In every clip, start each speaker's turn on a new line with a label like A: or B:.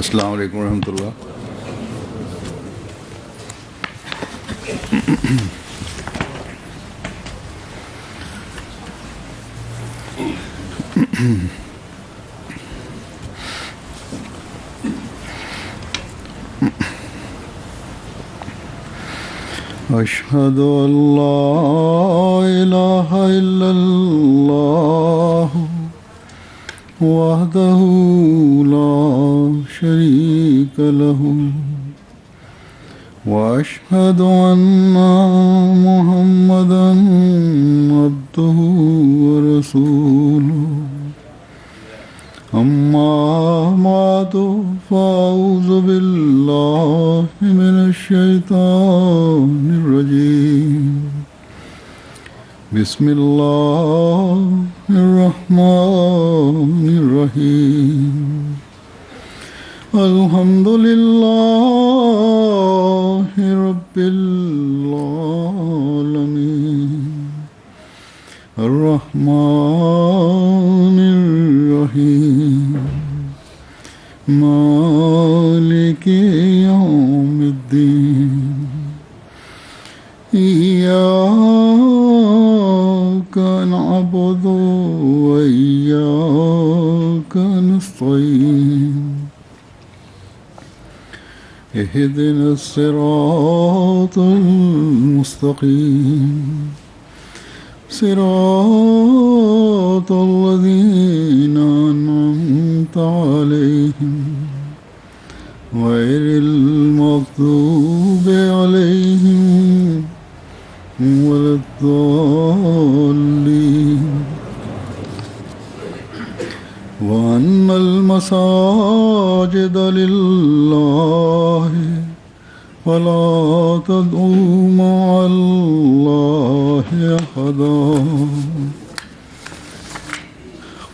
A: अस्सलाम वालेकुम रहमतुल्लाह। अशहदु अल्ला इलाहा इल्लल्लाह वहदहु ला शरीक लहु वअशहदु अन्ना मुहम्मदन अब्दुहु व रसूलुहु अम्मा बादु फ़अऊज़ु बिल्लाहि मिनश शैतानिर रजीम बिस्मिल्लाहिर रहमानिर रहीम अल्हम्दुलिल्लाहि रब्बिल आलमीन अर्रहमानिर रहीम मालिकि यौमिद्दीन इय्याका नअबुदु व इय्याका नस्तईन इहदिनस सिरातल मुस्तकीम सिरातल लज़ीना अनअमता अलैहिम गैरिल मग़ज़ूबि अलैहिम वलद्दाल्लीन वअन्नल मसाजिद लिल्लाहि फला तदउ मअल्लाहि अहदा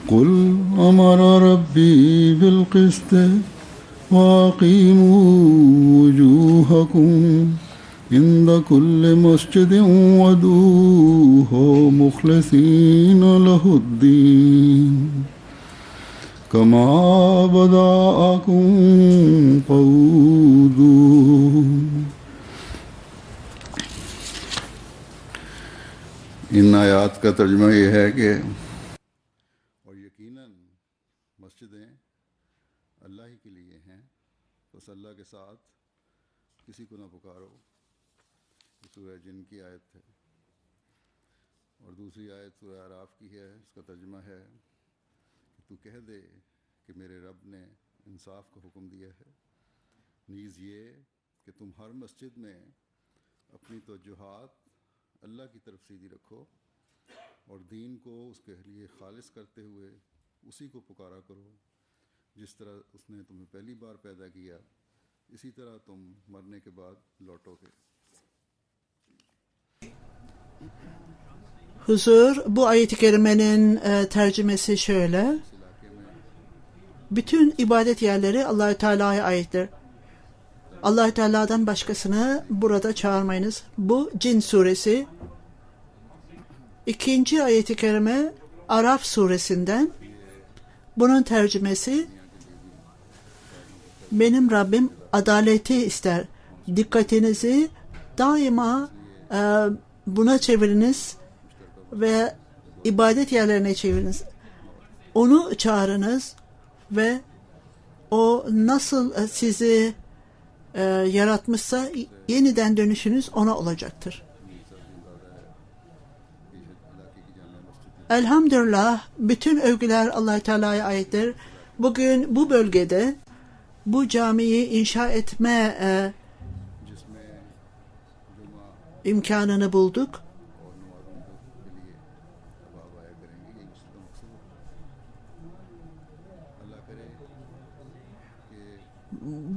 A: कुल अमरा रब्बी बिल क़िस्त वअक़ीमू वुजूहकुम इंद कुल्लि मस्जिदिन वदूहु मुख़लिसीन लहुद्दीन कमा बदाअकुम तऊदून। इन आयात का तर्जुमा ये है कि और यकीनन मस्जिदें अल्लाह ही के लिए हैं, बस अल्लाह के साथ किसी को ना पुकारो। सूरह जिन की आयत है और दूसरी आयत सूरह आराफ की है। इसका तर्जुमा है कि तू कह दे कि मेरे रब ने इंसाफ का हुक्म दिया है, नीज़ ये कि तुम हर मस्जिद में अपनी तवज्जुहात अल्लाह की तरफ सीधी रखो और दीन को उसके लिए खालिस करते हुए उसी को पुकारा करो। जिस तरह उसने तुम्हें पहली बार पैदा किया, इसी तरह तुम मरने के बाद लौटोगे।
B: Huzur, bu ayet-i kerimenin tercümesi şöyle. Bütün ibadet yerleri Allah-u Teala'ya aittir. Allah-u Teala'dan başkasını burada çağırmayınız. Bu Cin suresi. İkinci ayet-i kerime Araf suresinden. Bunun tercümesi benim Rabbim adaleti ister. Dikkatinizi daima buna çeviriniz ve ibadet yerlerine çeviriniz. Onu çağırınız ve o nasıl sizi yaratmışsa yeniden dönüşünüz ona olacaktır. Elhamdülillah, bütün övgüler Allah-u Teala'ya aittir. Bugün bu bölgede bu camiyi inşa etme imkanını bulduk.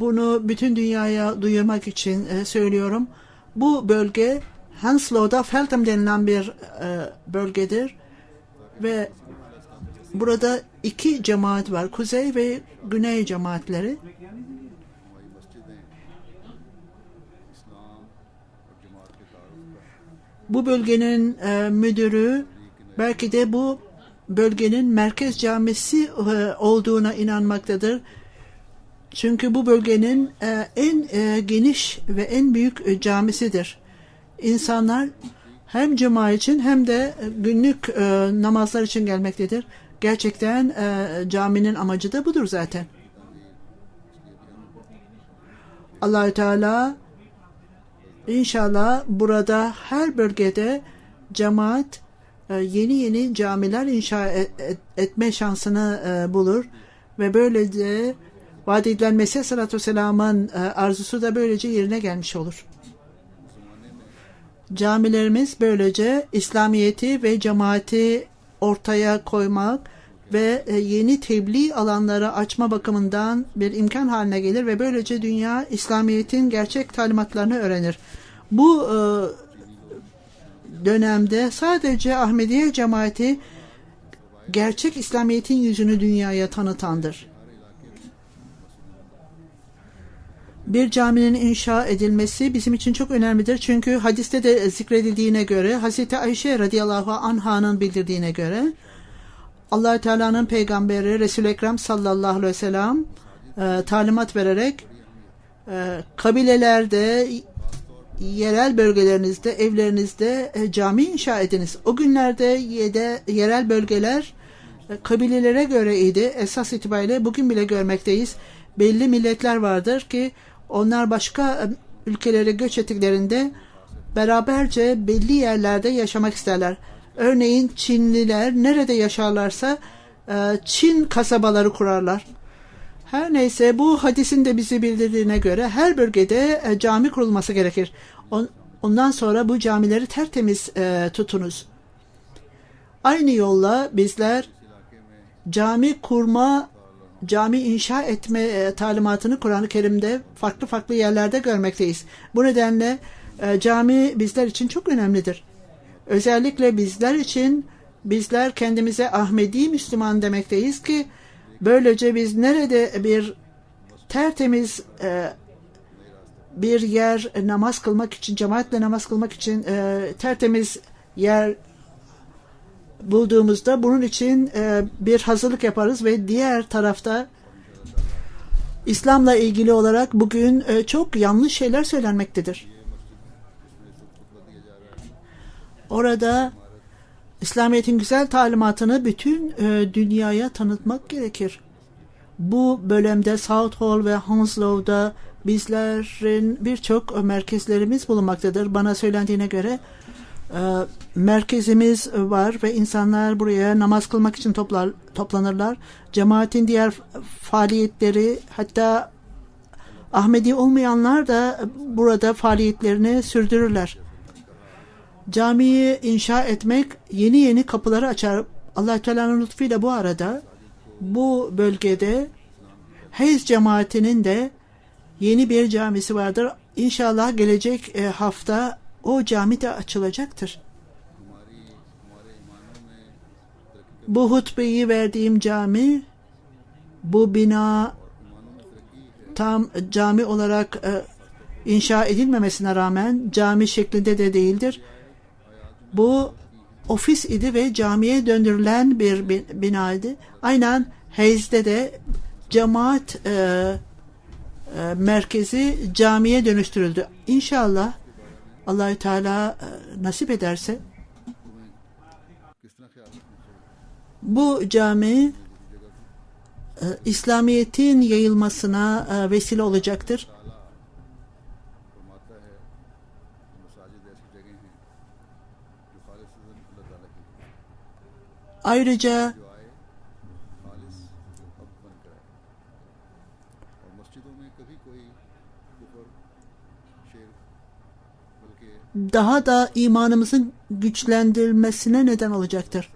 B: Bunu bütün dünyaya duyurmak için söylüyorum. Bu bölge Henslow'da Feltham denilen bir bölgedir ve burada iki cemaat var. Kuzey ve Güney cemaatleri. Bu bölgenin müdürü belki de bu bölgenin merkez camisi olduğuna inanmaktadır. Çünkü bu bölgenin en geniş ve en büyük camisidir. İnsanlar hem cuma için hem de günlük namazlar için gelmektedir. Gerçekten caminin amacı da budur zaten. Allah-u Teala inşallah burada her bölgede cemaat yeni yeni camiler inşa etme şansını bulur ve böylece vaat edilen Mesih Aleyhisselatü Vesselam'ın arzusu da böylece yerine gelmiş olur. Camilerimiz böylece İslamiyeti ve cemaati ortaya koymak ve yeni tebliğ alanları açma bakımından bir imkan haline gelir ve böylece dünya İslamiyet'in gerçek talimatlarını öğrenir. Bu dönemde sadece Ahmediye cemaati gerçek İslamiyet'in yüzünü dünyaya tanıtandır. Bir caminin inşa edilmesi bizim için çok önemlidir. Çünkü hadiste de zikredildiğine göre, Hazreti Ayşe radıyallahu anh'ın bildirdiğine göre Allah-u Teala'nın peygamberi Resul-i Ekrem sallallahu aleyhi ve sellem talimat vererek kabilelerde, yerel bölgelerinizde, evlerinizde cami inşa ediniz. O günlerde yerel bölgeler kabilelere göreydi. Esas itibariyle bugün bile görmekteyiz. Belli milletler vardır ki onlar başka ülkelere göç ettiklerinde beraberce belli yerlerde yaşamak isterler. Örneğin Çinliler nerede yaşarlarsa Çin kasabaları kurarlar. Her neyse bu hadisin de bizi bildirdiğine göre her bölgede cami kurulması gerekir. Ondan sonra bu camileri tertemiz tutunuz. Aynı yolla bizler cami kurma, cami inşa etme talimatını Kur'an-ı Kerim'de farklı farklı yerlerde görmekteyiz. Bu nedenle cami bizler için çok önemlidir. Özellikle bizler için, bizler kendimize Ahmedi Müslüman demekteyiz ki böylece biz nerede bir tertemiz bir yer namaz kılmak için, cemaatle namaz kılmak için tertemiz yer bulduğumuzda bunun için bir hazırlık yaparız ve diğer tarafta İslam'la ilgili olarak bugün çok yanlış şeyler söylenmektedir. Orada İslamiyet'in güzel talimatını bütün dünyaya tanıtmak gerekir. Bu bölümde Southall ve Hounslow'da bizlerin birçok merkezlerimiz bulunmaktadır. Bana söylendiğine göre merkezimiz var ve insanlar buraya namaz kılmak için toplanırlar. Cemaatin diğer faaliyetleri, hatta Ahmedi olmayanlar da burada faaliyetlerini sürdürürler. Camiyi inşa etmek yeni yeni kapıları açar. Allah-u Teala'nın lütfuyla bu arada bu bölgede Hayes cemaatinin de yeni bir camisi vardır. İnşallah gelecek hafta o cami de açılacaktır. Bu hutbeyi verdiğim cami, bu bina tam cami olarak inşa edilmemesine rağmen cami şeklinde de değildir. Bu ofis idi ve camiye döndürülen bir binaydı. Aynen Hayes'de de cemaat merkezi camiye dönüştürüldü. İnşallah Allah-u Teala nasip ederse bu cami İslamiyet'in yayılmasına vesile olacaktır. Ayrıca daha da imanımızın güçlendirilmesine neden olacaktır.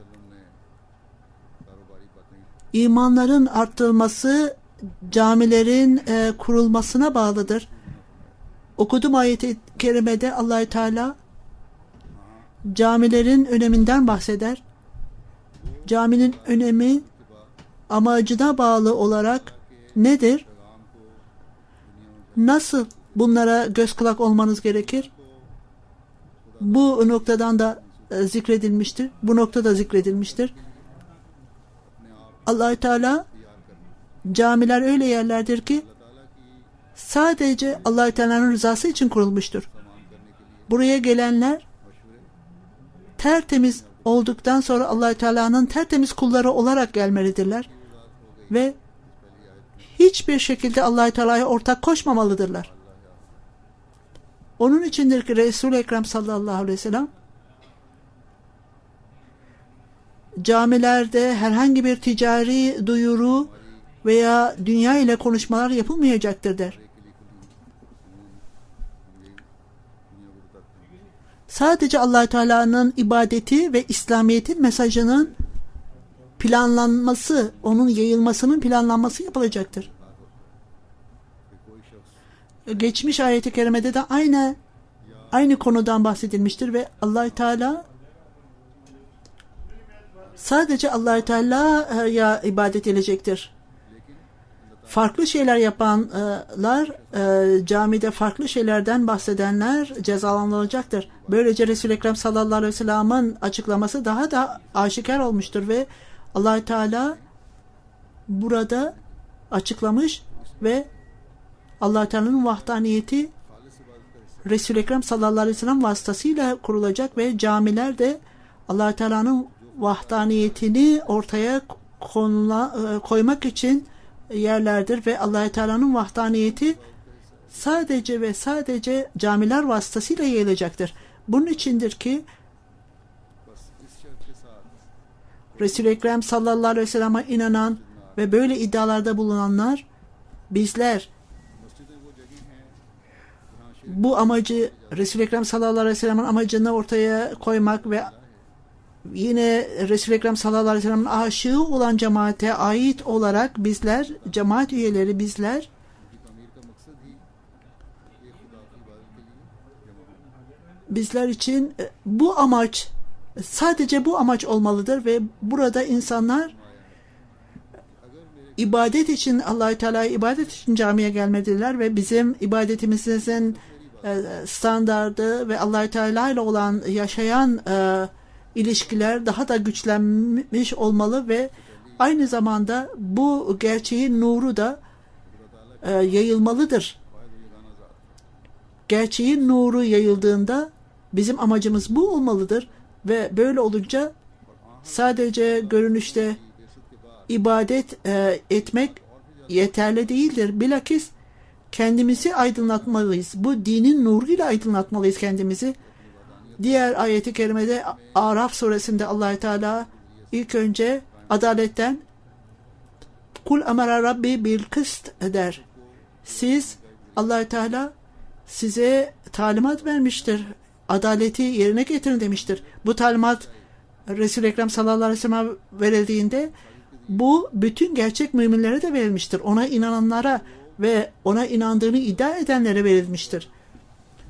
B: İmanların arttırılması camilerin kurulmasına bağlıdır. Okuduğum ayet-i kerimede Allah-u Teala camilerin öneminden bahseder. Caminin önemi amacına bağlı olarak nedir? Nasıl bunlara göz kulak olmanız gerekir? Bu noktadan da zikredilmiştir. Bu noktada zikredilmiştir. Allah-u Teala camiler öyle yerlerdir ki sadece Allah Teala'nın rızası için kurulmuştur. Buraya gelenler tertemiz olduktan sonra Allah Teala'nın tertemiz kulları olarak gelmelidirler ve hiçbir şekilde Allah Teala'ya ortak koşmamalıdırlar. Onun içindir ki Resul-i Ekrem sallallahu aleyhi ve sellem camilerde herhangi bir ticari duyuru veya dünya ile konuşmalar yapılmayacaktır der. Sadece Allah Teala'nın ibadeti ve İslamiyet'in mesajının planlanması, onun yayılmasının planlanması yapılacaktır. Geçmiş ayet-i kerimede de aynı konudan bahsedilmiştir ve Allah Teala sadece Allah Teala'ya ibadet edilecektir. Farklı şeyler yapanlar, camide farklı şeylerden bahsedenler cezalandırılacaktır. Böylece Resul-i Ekrem sallallahu aleyhi ve sellem'in açıklaması daha da aşikar olmuştur ve Allah Teala burada açıklamış ve Allah Teala'nın vahdaniyeti Resul-i Ekrem sallallahu aleyhi ve sellem vasıtasıyla kurulacak ve camiler de Allah Teala'nın vahdaniyetini ortaya koymak için yerlerdir ve Allah Teala'nın vahdaniyeti sadece ve sadece camiler vasıtasıyla yayılacaktır. Bunun içindir ki Resul-i Ekrem sallallahu aleyhi ve sellem'e inanan ve böyle iddialarda bulunanlar, bizler bu amacı, Resul-i Ekrem sallallahu aleyhi ve sellem'in amacını ortaya koymak ve yine Resul-i Ekrem sallallahu aleyhi ve sellem'in aşığı olan cemaate ait olarak bizler, cemaat üyeleri bizler için bu amaç, sadece bu amaç olmalıdır ve burada insanlar ibadet için, Allah-u Teala'ya ibadet için camiye gelmediler ve bizim ibadetimizin standardı ve Allah-u Teala ile olan yaşayan ilişkiler daha da güçlenmiş olmalı ve aynı zamanda bu gerçeğin nuru da yayılmalıdır. Gerçeğin nuru yayıldığında bizim amacımız bu olmalıdır ve böyle olunca sadece görünüşte ibadet etmek yeterli değildir. Bilakis kendimizi aydınlatmalıyız. Bu dinin nuruyla aydınlatmalıyız kendimizi. Diğer ayeti kerimede Araf suresinde Allah Teala ilk önce adaletten kul emara rabbi bil kıst der. Siz, Allah Teala size talimat vermiştir. Adaleti yerine getirin demiştir. Bu talimat Resul-i Ekrem sallallahu aleyhi ve sellem verildiğinde bu bütün gerçek müminlere de verilmiştir. Ona inananlara ve ona inandığını iddia edenlere verilmiştir.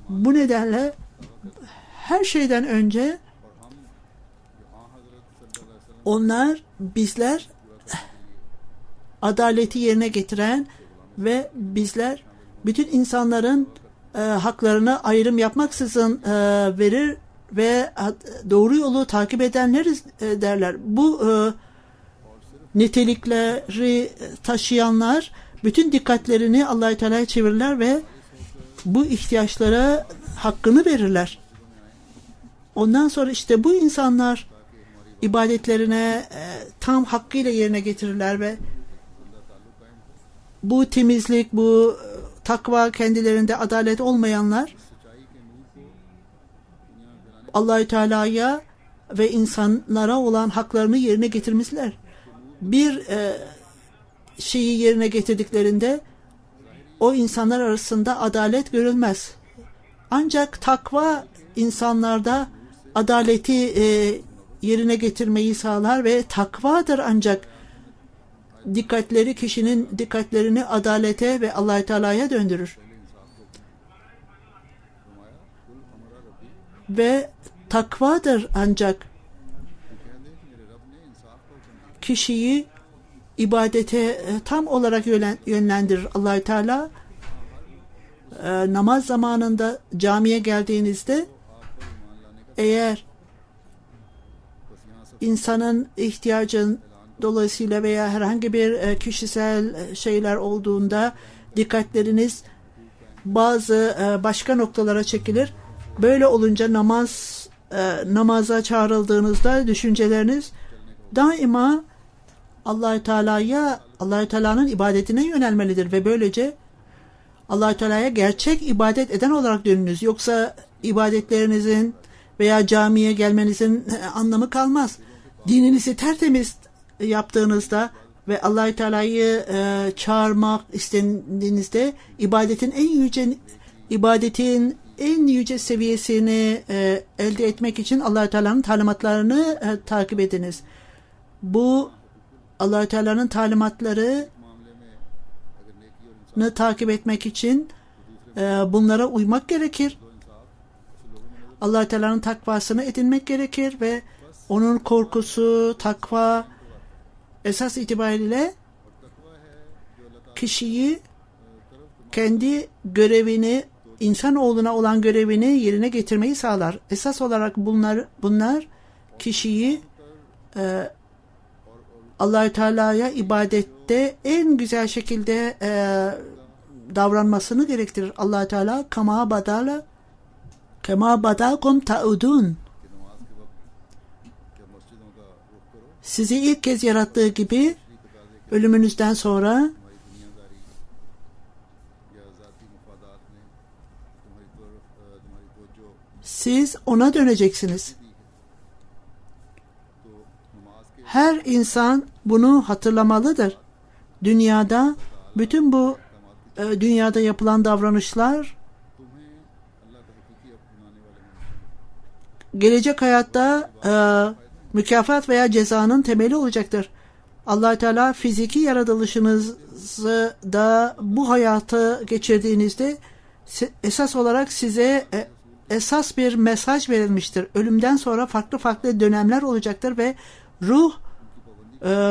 B: Bu nedenle her şeyden önce bizler adaleti yerine getiren ve bizler bütün insanların haklarını ayrım yapmaksızın verir ve doğru yolu takip edenleriz derler. Bu nitelikleri taşıyanlar bütün dikkatlerini Allah-u Teala'ya çevirirler ve bu ihtiyaçlara hakkını verirler. Ondan sonra işte bu insanlar ibadetlerine tam hakkıyla yerine getirirler ve bu temizlik, bu takva kendilerinde adalet olmayanlar Allah-u Teala'ya ve insanlara olan haklarını yerine getirmişler. Bir şeyi yerine getirdiklerinde o insanlar arasında adalet görülmez. Ancak takva insanlarda adaleti yerine getirmeyi sağlar ve takvadır ancak kişinin dikkatlerini adalete ve Allah-u Teala'ya döndürür. Ve takvadır ancak kişiyi ibadete tam olarak yönlendirir. Allah-u Teala namaz zamanında camiye geldiğinizde eğer insanın ihtiyacın dolayısıyla veya herhangi bir kişisel şeyler olduğunda dikkatleriniz bazı başka noktalara çekilir. Böyle olunca namaza çağrıldığınızda düşünceleriniz daima Allah-u Teala'nın ibadetine yönelmelidir ve böylece Allah-u Teala'ya gerçek ibadet eden olarak dönünüz. Yoksa ibadetlerinizin veya camiye gelmenizin anlamı kalmaz. Dininizi tertemiz yaptığınızda ve Allah-u Teala'yı çağırmak istediğinizde ibadetin en yüce seviyesini elde etmek için Allah-u Teala'nın talimatlarını takip ediniz. Bu Allah-u Teala'nın talimatlarını takip etmek için bunlara uymak gerekir. Allah-u Teala'nın takvasını edinmek gerekir ve onun korkusu, takva esas itibariyle kişiyi kendi görevini, insanoğluna olan görevini yerine getirmeyi sağlar. Esas olarak bunlar kişiyi Allah-u Teala'ya ibadette en güzel şekilde davranmasını gerektirir. Allah-u Teala kema badakum ta'udun, sizi ilk kez yarattığı gibi ölümünüzden sonra siz ona döneceksiniz. Her insan bunu hatırlamalıdır. Bütün bu dünyada yapılan davranışlar gelecek hayatta mükafat veya cezanın temeli olacaktır. Allah-u Teala fiziki yaratılışınızı da bu hayatı geçirdiğinizde esas olarak size esas bir mesaj verilmiştir. Ölümden sonra farklı dönemler olacaktır ve ruh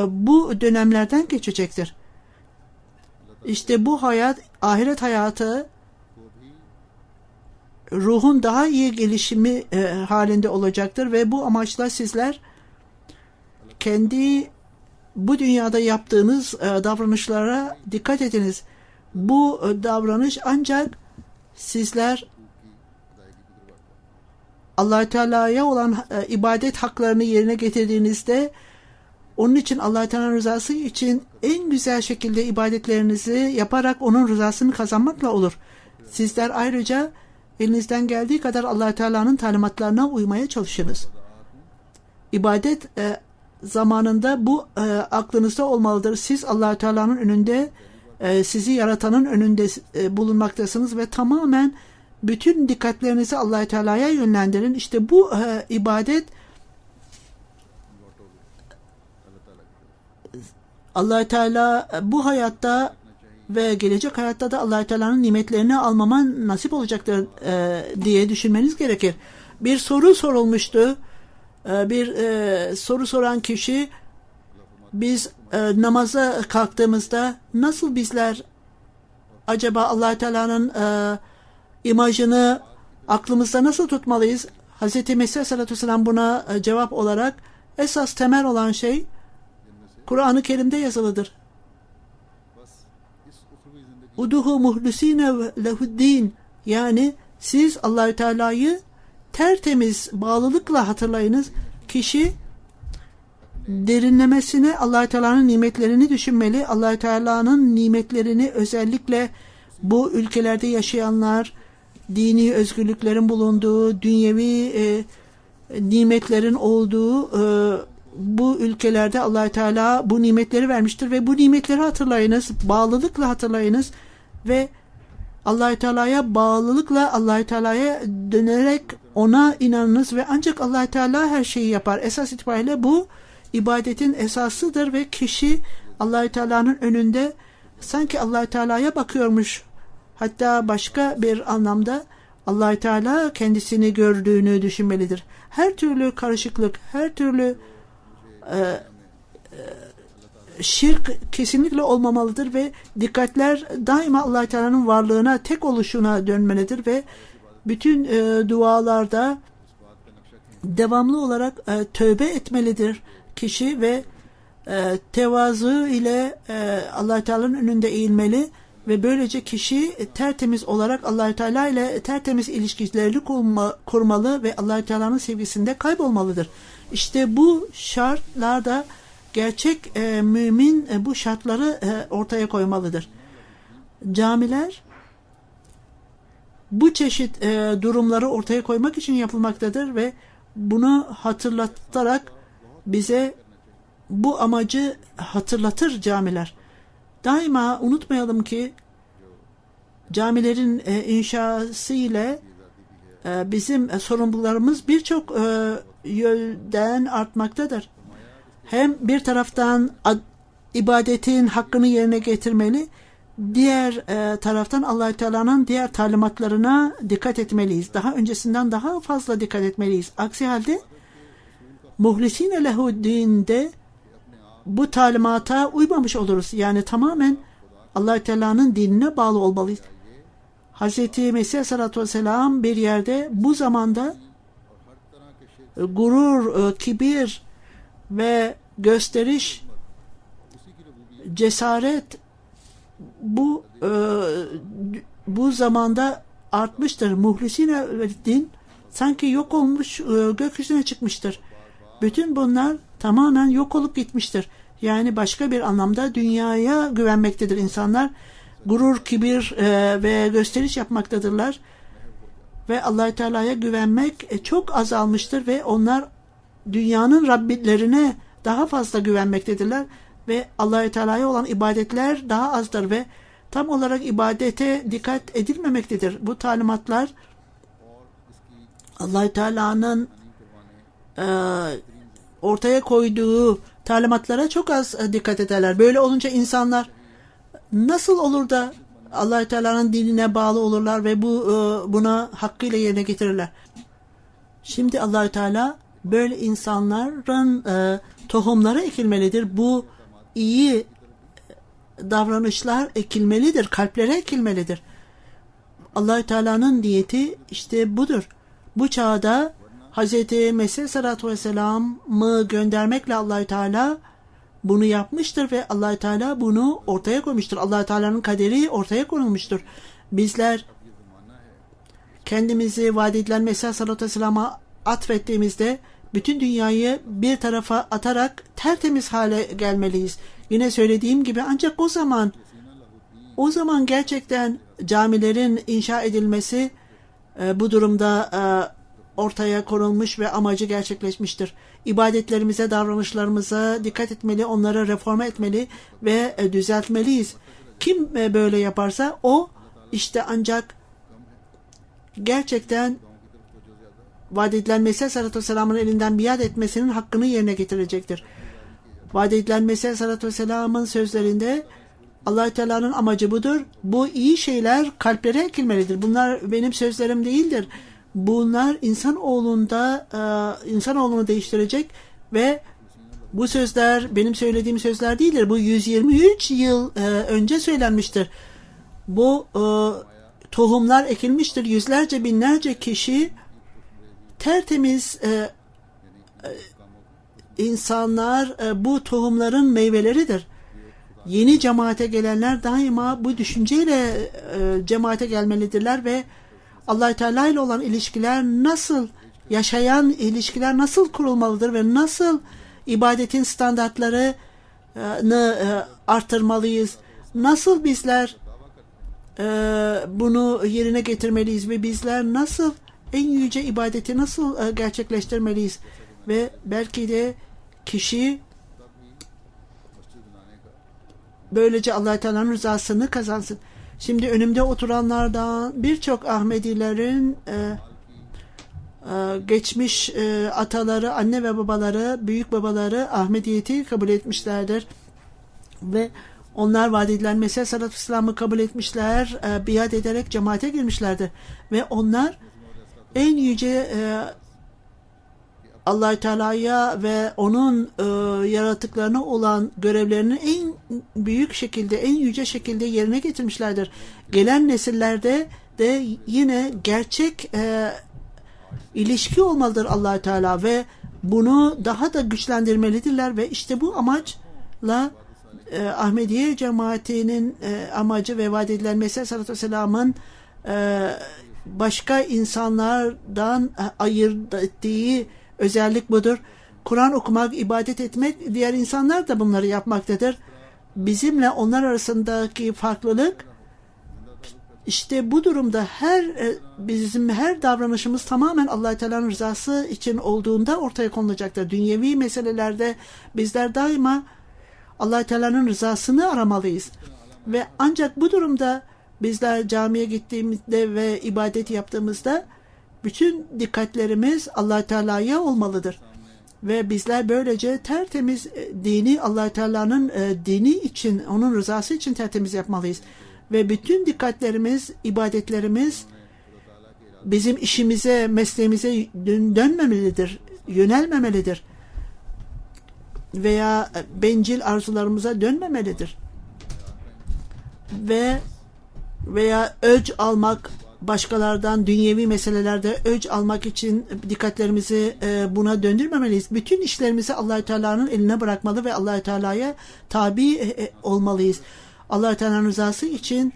B: bu dönemlerden geçecektir. İşte bu hayat, ahiret hayatı ruhun daha iyi gelişimi halinde olacaktır ve bu amaçla sizler kendi bu dünyada yaptığınız davranışlara dikkat ediniz. Bu davranış ancak sizler Allah-u Teala'ya olan ibadet haklarını yerine getirdiğinizde, onun için Allah-u Teala'nın rızası için en güzel şekilde ibadetlerinizi yaparak onun rızasını kazanmakla olur. Sizler ayrıca elinizden geldiği kadar Allah-u Teala'nın talimatlarına uymaya çalışınız. İbadet zamanında bu aklınızda olmalıdır. Siz Allah-u Teala'nın önünde, sizi yaratanın önünde bulunmaktasınız ve tamamen bütün dikkatlerinizi Allah-u Teala'ya yönlendirin. İşte bu ibadet Allah-u Teala bu hayatta ve gelecek hayatta da Allah-u Teala'nın nimetlerini almama nasip olacaktır diye düşünmeniz gerekir. Bir soru sorulmuştu. Bir soru soran kişi, biz namaza kalktığımızda nasıl bizler acaba Allah-u Teala'nın imajını aklımızda nasıl tutmalıyız? Hz. Mesih Aleyhisselatü Vesselam buna cevap olarak esas temel olan şey Kur'an-ı Kerim'de yazılıdır. Uduhu muhlisine lehuddin, yani siz Allah-u Teala'yı tertemiz bağlılıkla hatırlayınız. Kişi derinlemesine Allah-u Teala'nın nimetlerini düşünmeli. Allah-u Teala'nın nimetlerini, özellikle bu ülkelerde yaşayanlar, dini özgürlüklerin bulunduğu, dünyevi nimetlerin olduğu bu ülkelerde Allah-u Teala bu nimetleri vermiştir ve bu nimetleri hatırlayınız, bağlılıkla hatırlayınız ve Allah-u Teala'ya bağlılıkla, Allah-u Teala'ya dönerek ona inanınız ve ancak Allah-u Teala her şeyi yapar. Esas itibariyle bu ibadetin esasıdır ve kişi Allah-u Teala'nın önünde sanki Allah-u Teala'ya bakıyormuş. Hatta başka bir anlamda Allah-u Teala kendisini gördüğünü düşünmelidir. Her türlü karışıklık, her türlü şirk kesinlikle olmamalıdır ve dikkatler daima Allah-u Teala'nın varlığına, tek oluşuna dönmelidir ve bütün dualarda devamlı olarak tövbe etmelidir kişi ve tevazu ile Allah-u Teala'nın önünde eğilmeli ve böylece kişi tertemiz olarak Allah-u Teala ile tertemiz ilişkilerini kurmalı ve Allah-u Teala'nın sevgisinde kaybolmalıdır. İşte bu şartlarda gerçek mümin bu şartları ortaya koymalıdır. Camiler bu çeşit durumları ortaya koymak için yapılmaktadır ve bunu hatırlatarak bize bu amacı hatırlatır camiler. Daima unutmayalım ki camilerin inşası ile bizim sorumluluklarımız birçok yönden artmaktadır. Hem bir taraftan ibadetin hakkını yerine getirmeli, diğer taraftan Allah-u Teala'nın diğer talimatlarına dikkat etmeliyiz. Daha öncesinden daha fazla dikkat etmeliyiz. Aksi halde muhlisine lehuddin'de bu talimata uymamış oluruz. Yani tamamen Allah-u Teala'nın dinine bağlı olmalıyız. Hz. Mesih Aleyhisselatü Vesselam bir yerde bu zamanda gurur, kibir ve gösteriş, cesaret bu zamanda artmıştır. Muhlisine din sanki yok olmuş, gökyüzüne çıkmıştır. Bütün bunlar tamamen yok olup gitmiştir. Yani başka bir anlamda dünyaya güvenmektedir insanlar. Gurur, kibir ve gösteriş yapmaktadırlar. Ve Allah-u Teala'ya güvenmek çok azalmıştır ve onlar dünyanın Rabbilerine daha fazla güvenmektedirler ve Allah-u Teala'ya olan ibadetler daha azdır ve tam olarak ibadete dikkat edilmemektedir. Bu talimatlar Allah-u Teala'nın ortaya koyduğu talimatlara çok az dikkat ederler. Böyle olunca insanlar nasıl olur da Allah-u Teala'nın dinine bağlı olurlar ve buna hakkıyla yerine getirirler. Şimdi Allah-u Teala böyle insanların tohumları ekilmelidir. Bu iyi davranışlar ekilmelidir. Kalplere ekilmelidir. Allah-u Teala'nın niyeti işte budur. Bu çağda Hz. Mesih Aleyhisselatü Vesselam'ı göndermekle Allah-u Teala bunu yapmıştır ve Allah-u Teala bunu ortaya koymuştur. Allah-u Teala'nın kaderi ortaya konulmuştur. Bizler kendimizi vaat edilen Mesih Aleyhisselatü Vesselam'a atfettiğimizde bütün dünyayı bir tarafa atarak tertemiz hale gelmeliyiz. Yine söylediğim gibi ancak o zaman gerçekten camilerin inşa edilmesi bu durumda ortaya konulmuş ve amacı gerçekleşmiştir. İbadetlerimize, davranışlarımıza dikkat etmeli, onları reforme etmeli ve düzeltmeliyiz. Kim böyle yaparsa o işte ancak gerçekten vaat edilen Mesih Aleyhisselatü Vesselam'ın elinden biat etmesinin hakkını yerine getirecektir. Vaat edilen Mesih Aleyhisselatü Vesselam'ın sözlerinde Allah-u Teala'nın amacı budur. Bu iyi şeyler kalplere ekilmelidir. Bunlar benim sözlerim değildir. Bunlar insanoğlunu değiştirecek ve bu sözler benim söylediğim sözler değildir. Bu 123 yıl önce söylenmiştir. Bu tohumlar ekilmiştir. Yüzlerce binlerce kişi tertemiz insanlar bu tohumların meyveleridir. Yeni cemaate gelenler daima bu düşünceyle cemaate gelmelidirler ve Allah-u Teala ile olan ilişkiler nasıl, yaşayan ilişkiler nasıl kurulmalıdır ve nasıl ibadetin standartlarını artırmalıyız, nasıl bizler bunu yerine getirmeliyiz ve bizler nasıl en yüce ibadeti nasıl gerçekleştirmeliyiz ve belki de kişi böylece Allah-u Teala'nın rızasını kazansın. Şimdi önümde oturanlardan birçok Ahmedilerin geçmiş ataları, anne ve babaları, büyük babaları Ahmediyeti kabul etmişlerdir. Ve onlar vaat edilen Mesih Aleyhisselatü Vesselam'ı kabul etmişler, biat ederek cemaate girmişlerdir. Ve onlar en yüce Allah-u Teala'ya ve onun yaratıklarına olan görevlerini en büyük şekilde, en yüce şekilde yerine getirmişlerdir. Gelen nesillerde de yine gerçek ilişki olmalıdır Allah-u Teala ve bunu daha da güçlendirmelidirler ve işte bu amaçla Ahmediye cemaatinin amacı ve vaat edilen Mesih Aleyhisselatü Vesselam'ın başka insanlardan ayırt ettiği özellik budur. Kur'an okumak, ibadet etmek, diğer insanlar da bunları yapmaktadır. Bizimle onlar arasındaki farklılık, işte bu durumda bizim her davranışımız tamamen Allah-u Teala'nın rızası için olduğunda ortaya konulacaktır. Dünyevi meselelerde bizler daima Allah-u Teala'nın rızasını aramalıyız. Ve ancak bu durumda bizler camiye gittiğimizde ve ibadet yaptığımızda bütün dikkatlerimiz Allah-u Teala'ya olmalıdır. Ve bizler böylece tertemiz dini Allah-u Teala'nın dini için, onun rızası için tertemiz yapmalıyız. Ve bütün dikkatlerimiz, ibadetlerimiz bizim işimize, mesleğimize dönmemelidir, yönelmemelidir. Veya bencil arzularımıza dönmemelidir. Veya öc almak, başkalardan dünyevi meselelerde öc almak için dikkatlerimizi buna döndürmemeliyiz. Bütün işlerimizi Allah-u Teala'nın eline bırakmalı ve Allah-u Teala'ya tabi olmalıyız. Allah-u Teala'nın rızası için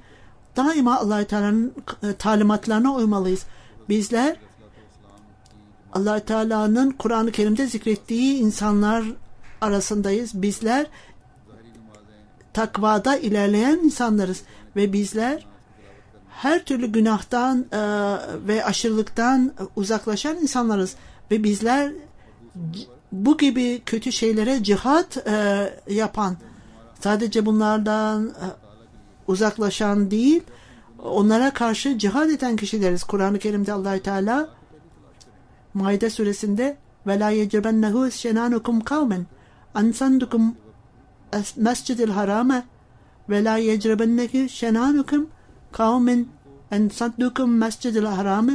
B: daima Allah-u Teala'nın talimatlarına uymalıyız. Bizler Allah-u Teala'nın Kur'an-ı Kerim'de zikrettiği insanlar arasındayız. Bizler takvada ilerleyen insanlarız ve bizler her türlü günahtan ve aşırılıktan uzaklaşan insanlarız ve bizler bu gibi kötü şeylere cihat yapan, sadece bunlardan uzaklaşan değil, onlara karşı cihad eden kişileriz. Kur'an-ı Kerim'de Allah-u Teala Maide suresinde وَلَا يَجْرِبَنَّهُ شَنَانُكُمْ قَوْمًا أَنْسَنْدُكُمْ مَسْجِدِ الْحَرَامَ وَلَا يَجْرِبَنَّهُ شَنَانُكُمْ قَوْمًا أَنْسَنْدُكُمْ مَسْجِدِ الْحَرَامَ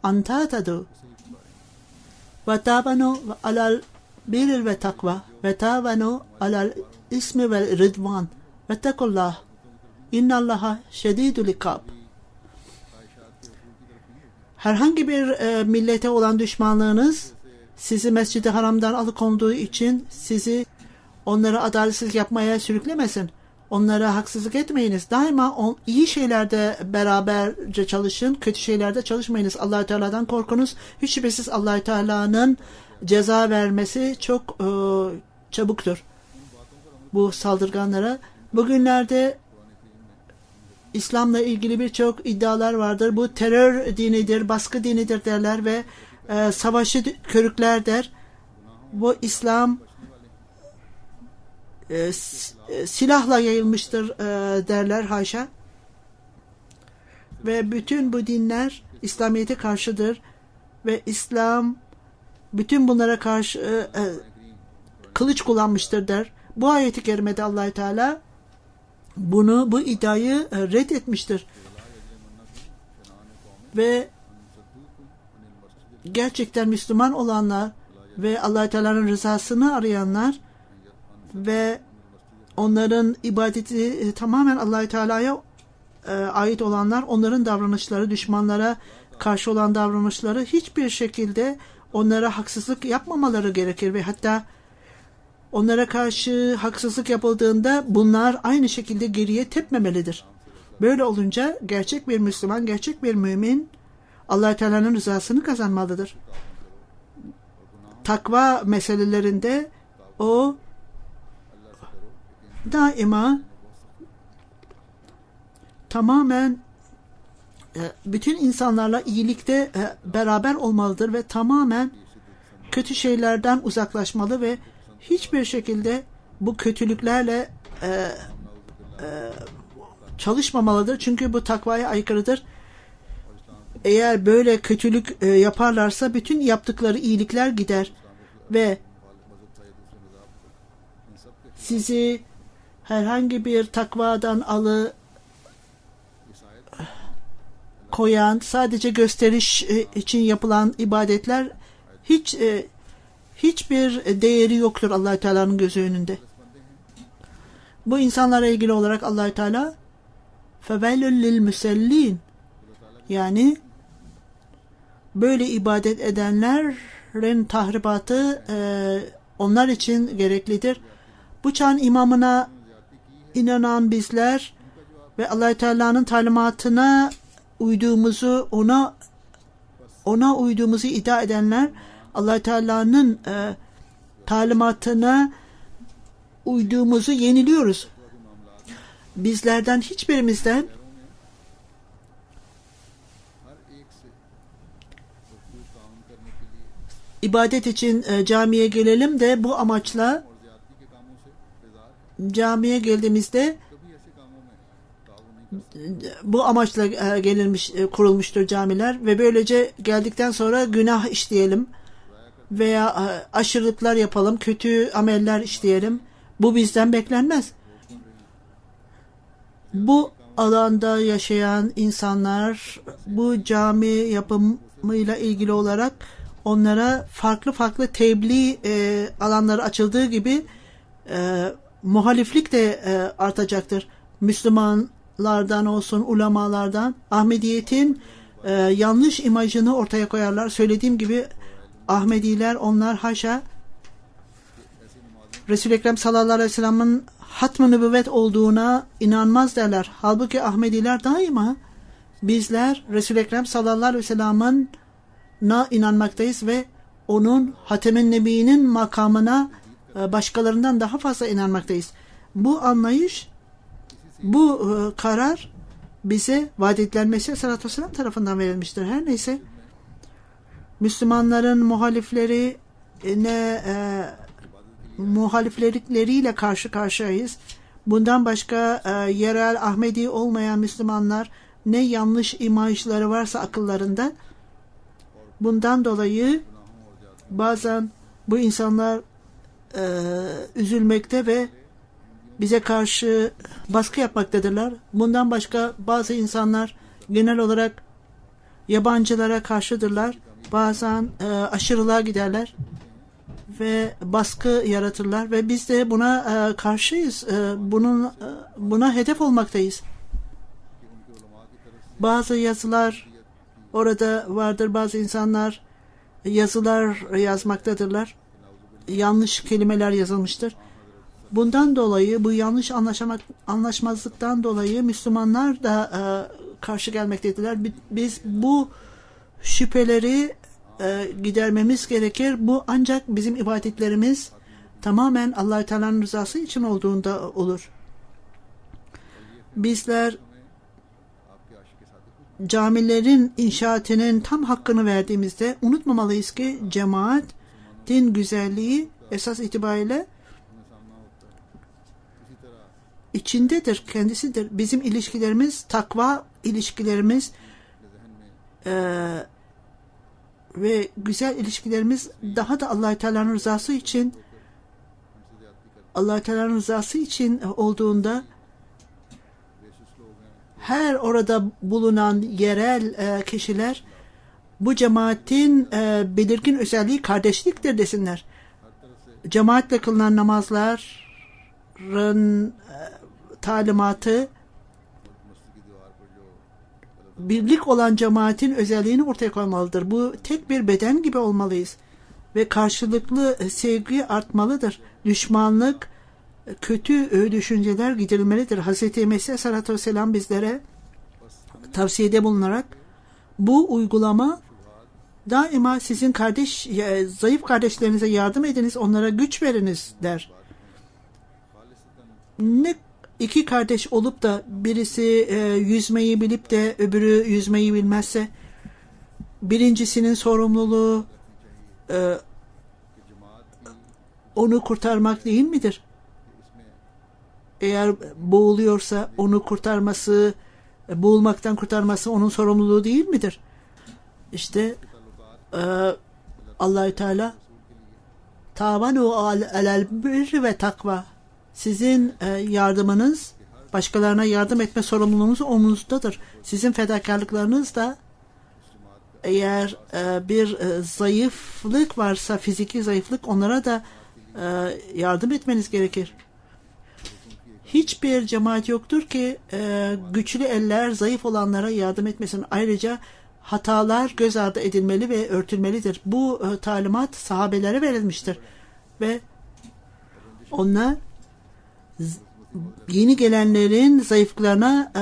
B: أَنْ تَعْتَدُوا وَتَعَاوَنُوا عَلَى الْبِرِّ وَالتَّقْوَى وَتَعَاوَنُوا عَلَى الْإِثْمِ وَالْعُدْوَانِ وَاتَّقُوا اللَّهَ إِنَّ اللَّهَ شَدِيدُ الْعِقَابِ. Herhangi bir millete olan düşmanlığınız sizi Mescid-i Haram'dan alıkonduğu için sizi onları adaletsizlik yapmaya sürüklemesin. Onlara haksızlık etmeyiniz. Daima iyi şeylerde beraberce çalışın, kötü şeylerde çalışmayınız. Allah-u Teala'dan korkunuz. Hiç şüphesiz Allah-u Teala'nın ceza vermesi çok çabuktur bu saldırganlara. Bugünlerde İslam'la ilgili birçok iddialar vardır. Bu terör dinidir, baskı dinidir derler ve savaşı körükler der. Bu İslam silahla yayılmıştır derler haşa. Ve bütün bu dinler İslamiyet'e karşıdır ve İslam bütün bunlara karşı kılıç kullanmıştır der. Bu ayet-i kerimede Allah-u Teala bu iddiayı reddetmiştir. Ve gerçekten Müslüman olanlar ve Allah-u Teala'nın rızasını arayanlar ve onların ibadeti tamamen Allah-u Teala'ya ait olanlar, onların davranışları, düşmanlara karşı olan davranışları hiçbir şekilde onlara haksızlık yapmamaları gerekir ve hatta onlara karşı haksızlık yapıldığında bunlar aynı şekilde geriye tepmemelidir. Böyle olunca gerçek bir Müslüman, gerçek bir mümin Allah-u Teala'nın rızasını kazanmalıdır. Takva meselelerinde o daima tamamen bütün insanlarla iyilikte beraber olmalıdır ve tamamen kötü şeylerden uzaklaşmalı ve hiçbir şekilde bu kötülüklerle çalışmamalıdır. Çünkü bu takvaya aykırıdır. Eğer böyle kötülük yaparlarsa bütün yaptıkları iyilikler gider ve sizi herhangi bir takvadan koyan, sadece gösteriş için yapılan ibadetler hiçbir değeri yoktur Allah-u Teala'nın gözü önünde. Bu insanlara ilgili olarak Allah-u Teala فَوَيْلٌ لِلْمُسَلِّينَ yani böyle ibadet edenlerin tahribatı onlar için gereklidir. Bu çağın imamına inanan bizler ve Allah Teala'nın talimatına uyduğumuzu, ona uyduğumuzu iddia edenler, Allah Teala'nın talimatına uyduğumuzu yeniliyoruz. Bizlerden hiçbirimizden ibadet için camiye gelelim de bu amaçla camiye geldiğimizde bu amaçla kurulmuştur camiler ve böylece geldikten sonra günah işleyelim veya aşırılıklar yapalım, kötü ameller işleyelim. Bu bizden beklenmez. Bu alanda yaşayan insanlar bu cami yapımıyla ilgili olarak onlara farklı farklı tebliğ alanları açıldığı gibi muhaliflik de artacaktır. Müslümanlardan olsun, ulemalardan Ahmediyet'in yanlış imajını ortaya koyarlar. Söylediğim gibi Ahmediler, onlar haşa Resul-i Ekrem sallallahu aleyhi ve sellem'in hatm-ı nübüvvet olduğuna inanmaz derler. Halbuki Ahmediler daima bizler Resul-i Ekrem sallallahu aleyhi ve sellem'in inanmaktayız ve onun Hatem-i Nebi'nin makamına başkalarından daha fazla inanmaktayız. Bu anlayış, bu karar bize vaat edilen Mesih Aleyhisselatü Vesselam tarafından verilmiştir. Her neyse, Müslümanların muhalifleriyle karşı karşıyayız. Bundan başka yerel Ahmedi olmayan Müslümanlar ne yanlış imajları varsa akıllarında, bundan dolayı bazen bu insanlar üzülmekte ve bize karşı baskı yapmaktadırlar. Bundan başka bazı insanlar genel olarak yabancılara karşıdırlar. Bazen aşırılığa giderler ve baskı yaratırlar ve biz de buna karşıyız. Buna hedef olmaktayız. Bazı yazılar orada vardır. Bazı insanlar yazılar yazmaktadırlar. Yanlış kelimeler yazılmıştır. Bundan dolayı, bu yanlış anlaşmazlıktan dolayı Müslümanlar da karşı gelmektedirler. Biz bu şüpheleri gidermemiz gerekir. Bu ancak bizim ibadetlerimiz tamamen Allah-u Teala'nın rızası için olduğunda olur. Bizler camilerin inşaatının tam hakkını verdiğimizde unutmamalıyız ki cemaatin güzelliği esas itibariyle içindedir, kendisidir. Bizim ilişkilerimiz, takva ilişkilerimiz ve güzel ilişkilerimiz daha da Allah-u Teala'nın rızası için olduğunda her orada bulunan yerel kişiler bu cemaatin belirgin özelliği kardeşliktir desinler. Cemaatle kılınan namazların talimatı birlik olan cemaatin özelliğini ortaya koymalıdır. Bu tek bir beden gibi olmalıyız. Ve karşılıklı sevgi artmalıdır. Düşmanlık, kötü düşünceler giderilmelidir. Hz. Mesih Aleyhisselatü Vesselam bizlere tavsiyede bulunarak bu uygulama daima sizin zayıf kardeşlerinize yardım ediniz, onlara güç veriniz der. Ne iki kardeş olup da birisi yüzmeyi bilip de öbürü yüzmeyi bilmezse birincisinin sorumluluğu onu kurtarmak değil midir? Eğer boğuluyorsa onu kurtarması, boğulmaktan kurtarması onun sorumluluğu değil midir? İşte Allah-u Teala tavanu alel birri ve takva, sizin yardımınız başkalarına yardım etme sorumluluğunuz omuzdadır. Sizin fedakarlıklarınız da eğer bir zayıflık varsa, fiziki zayıflık, onlara da yardım etmeniz gerekir. Hiçbir cemaat yoktur ki güçlü eller zayıf olanlara yardım etmesin. Ayrıca hatalar göz ardı edilmeli ve örtülmelidir. Bu talimat sahabelere verilmiştir. Ve onlar yeni gelenlerin zayıflıklarına